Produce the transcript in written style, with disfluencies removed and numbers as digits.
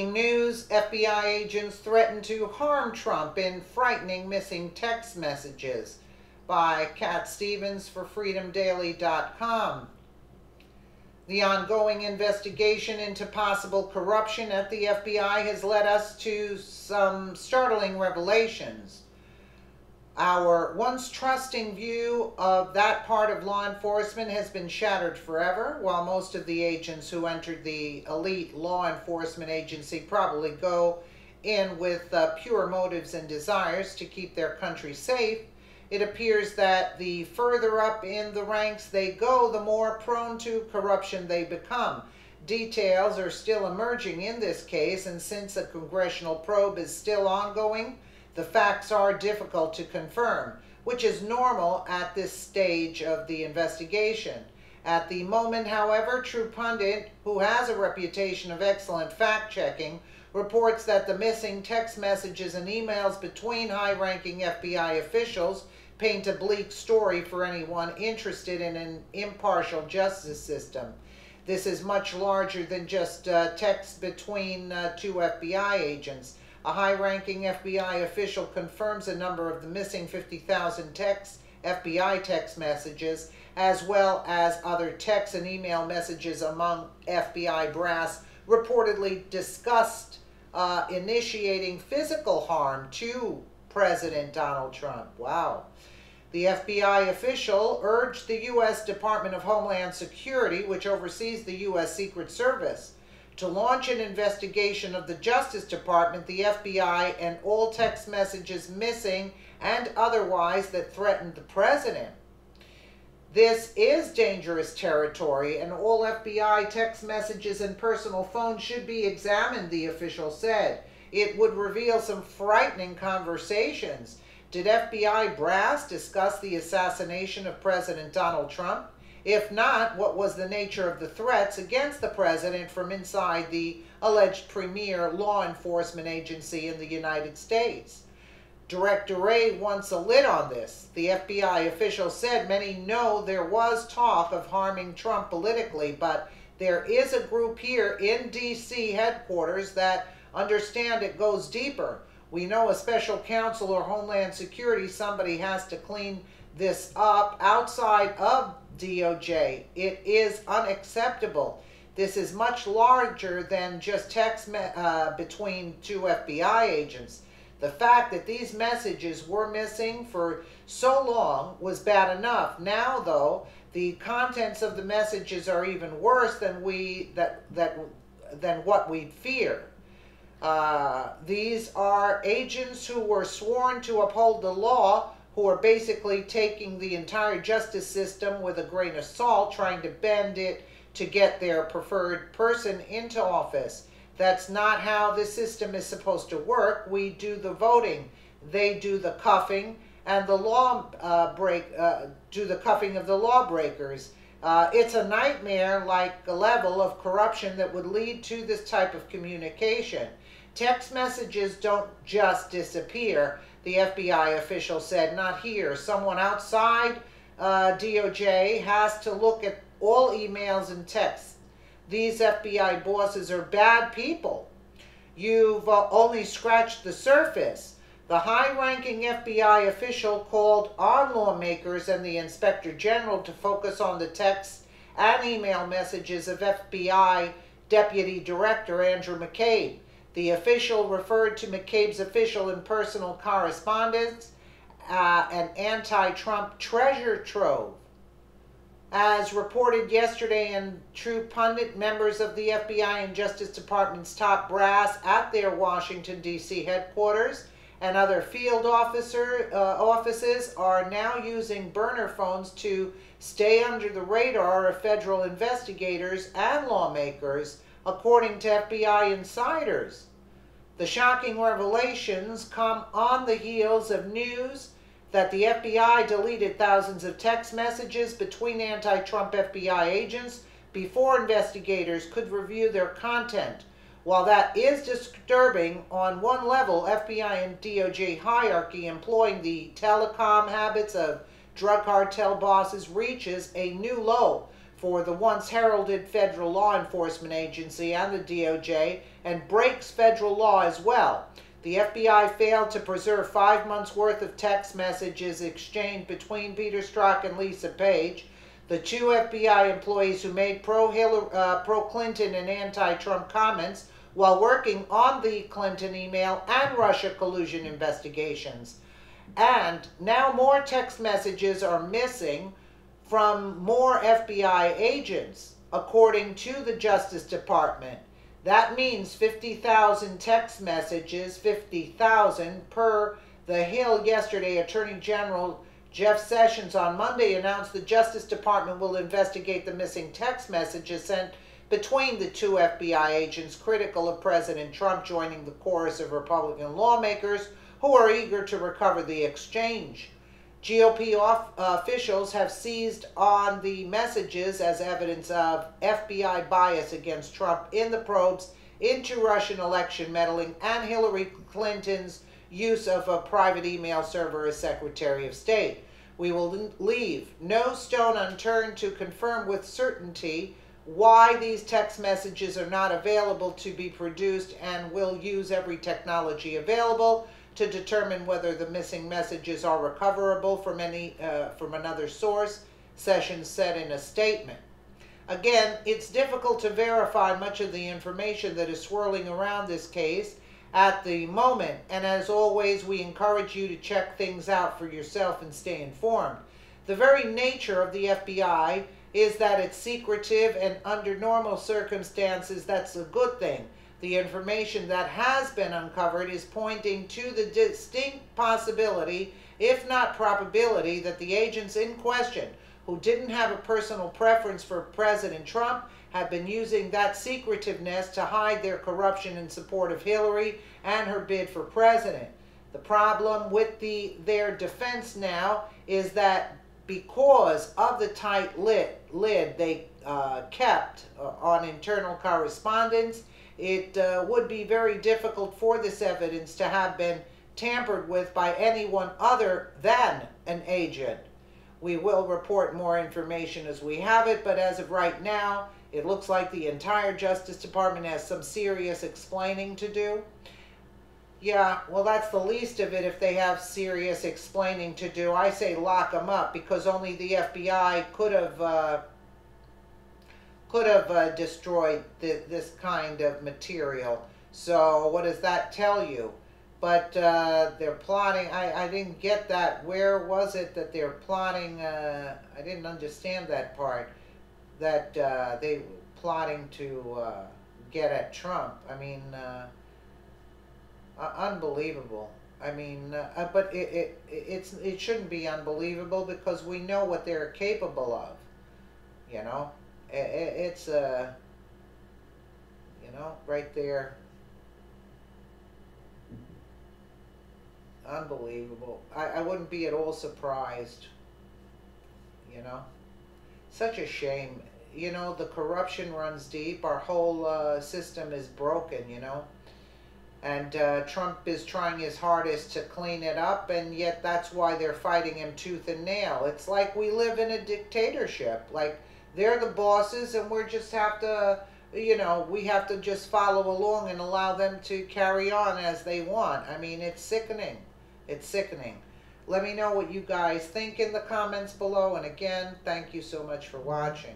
News, FBI agents threaten to harm Trump in frightening missing text messages, by Cat Stevens for freedomdaily.com. The ongoing investigation into possible corruption at the FBI has led us to some startling revelations. Our once trusting view of that part of law enforcement has been shattered forever, while most of the agents who entered the elite law enforcement agency probably go in with pure motives and desires to keep their country safe. It appears that the further up in the ranks they go, the more prone to corruption they become. Details are still emerging in this case, and since a congressional probe is still ongoing, the facts are difficult to confirm, which is normal at this stage of the investigation. At the moment, however, True Pundit, who has a reputation of excellent fact-checking, reports that the missing text messages and emails between high-ranking FBI officials paint a bleak story for anyone interested in an impartial justice system. This is much larger than just text between two FBI agents. A high-ranking FBI official confirms a number of the missing 50,000 FBI text messages, as well as other text and email messages among FBI brass reportedly discussed initiating physical harm to President Donald Trump. Wow. The FBI official urged the U.S. Department of Homeland Security, which oversees the U.S. Secret Service, to launch an investigation of the Justice Department, the FBI, and all text messages missing and otherwise that threatened the president. This is dangerous territory, and all FBI text messages and personal phones should be examined, the official said. It would reveal some frightening conversations. Did FBI brass discuss the assassination of President Donald Trump? If not, what was the nature of the threats against the president from inside the alleged premier law enforcement agency in the United States? Director Wray wants a lid on this. The FBI official said many know there was talk of harming Trump politically, but there is a group here in D.C. headquarters that understand it goes deeper. We know a special counsel or Homeland Security, somebody has to clean this up outside of DOJ. It is unacceptable. This is much larger than just text between two FBI agents. The fact that these messages were missing for so long was bad enough. Now, though, the contents of the messages are even worse than what we fear. These are agents who were sworn to uphold the law, who are basically taking the entire justice system with a grain of salt, trying to bend it to get their preferred person into office. That's not how the system is supposed to work. We do the voting. They do the cuffing, and the do the cuffing of the lawbreakers. It's a nightmare-like level of corruption that would lead to this type of communication. Text messages don't just disappear, the FBI official said. Not here. Someone outside DOJ has to look at all emails and texts. These FBI bosses are bad people. You've only scratched the surface. The high-ranking FBI official called on lawmakers and the Inspector General to focus on the text and email messages of FBI Deputy Director Andrew McCabe. The official referred to McCabe's official and personal correspondence, an anti-Trump treasure trove. As reported yesterday in True Pundit, members of the FBI and Justice Department's top brass at their Washington, D.C. headquarters and other field offices are now using burner phones to stay under the radar of federal investigators and lawmakers, according to FBI insiders. The shocking revelations come on the heels of news that the FBI deleted thousands of text messages between anti-Trump FBI agents before investigators could review their content. While that is disturbing, on one level, FBI and DOJ hierarchy employing the telecom habits of drug cartel bosses reaches a new low for the once heralded federal law enforcement agency and the DOJ, and breaks federal law as well. The FBI failed to preserve 5 months' worth of text messages exchanged between Peter Strzok and Lisa Page, the two FBI employees who made pro-Clinton and anti-Trump comments while working on the Clinton email and Russia collusion investigations. And now more text messages are missing from more FBI agents, according to the Justice Department. That means 50,000 text messages, 50,000 per The Hill yesterday. Attorney General Jeff Sessions on Monday announced the Justice Department will investigate the missing text messages sent between the two FBI agents critical of President Trump, joining the chorus of Republican lawmakers who are eager to recover the exchange. GOP officials have seized on the messages as evidence of FBI bias against Trump in the probes into Russian election meddling and Hillary Clinton's use of a private email server as Secretary of State. We will leave no stone unturned to confirm with certainty why these text messages are not available to be produced, and will use every technology available to determine whether the missing messages are recoverable from another source, Sessions said in a statement. Again, it's difficult to verify much of the information that is swirling around this case at the moment, and as always, we encourage you to check things out for yourself and stay informed. The very nature of the FBI is that it's secretive, and under normal circumstances, that's a good thing. The information that has been uncovered is pointing to the distinct possibility, if not probability, that the agents in question, who didn't have a personal preference for President Trump, have been using that secretiveness to hide their corruption in support of Hillary and her bid for president. The problem with their defense now is that because of the tight lid they kept on internal correspondence, it would be very difficult for this evidence to have been tampered with by anyone other than an agent. We will report more information as we have it, but as of right now, it looks like the entire Justice Department has some serious explaining to do. Yeah, well, that's the least of it. If they have serious explaining to do, I say lock them up, because only the FBI could have destroyed this kind of material. So what does that tell you? But they're plotting. I didn't get that. Where was it that they're plotting? I didn't understand that part. That they were plotting to get at Trump. I mean, unbelievable. I mean, but it shouldn't be unbelievable, because we know what they're capable of. You know, it's you know, right there. Unbelievable. I wouldn't be at all surprised. You know, such a shame. You know, the corruption runs deep. Our whole system is broken, you know. And Trump is trying his hardest to clean it up, and yet that's why they're fighting him tooth and nail. It's like we live in a dictatorship. Like, they're the bosses, and we just have to, you know, we have to just follow along and allow them to carry on as they want. I mean, it's sickening. It's sickening. Let me know what you guys think in the comments below. And again, thank you so much for watching.